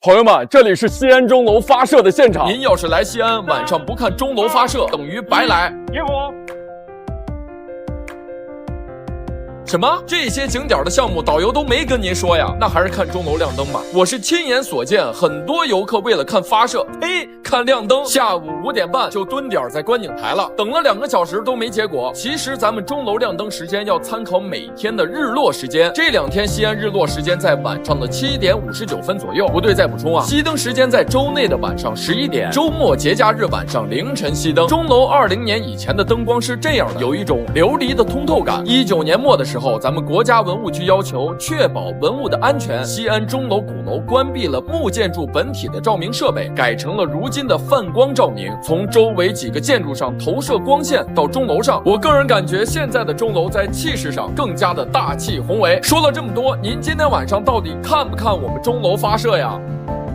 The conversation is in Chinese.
朋友们，这里是西安钟楼发射的现场。您要是来西安，晚上不看钟楼发射，等于白来。业务。什么？这些景点的项目导游都没跟您说呀？那还是看钟楼亮灯吧。我是亲眼所见，很多游客为了看发射，看亮灯，下午5点半就蹲点在观景台了，等了2个小时都没结果。其实咱们钟楼亮灯时间要参考每天的日落时间，这2天西安日落时间在晚上的7点59分左右。不对，再补充啊，熄灯时间在周内的晚上11点，周末节假日晚上凌晨熄灯。钟楼20年以前的灯光是这样的，有一种琉璃的通透感。19年末的时候，咱们国家文物局要求确保文物的安全，西安钟楼鼓楼关闭了木建筑本体的照明设备，改成了如今的泛光照明，从周围几个建筑上投射光线到钟楼上。我个人感觉现在的钟楼在气势上更加的大气宏伟。说了这么多，您今天晚上到底看不看我们钟楼发射呀？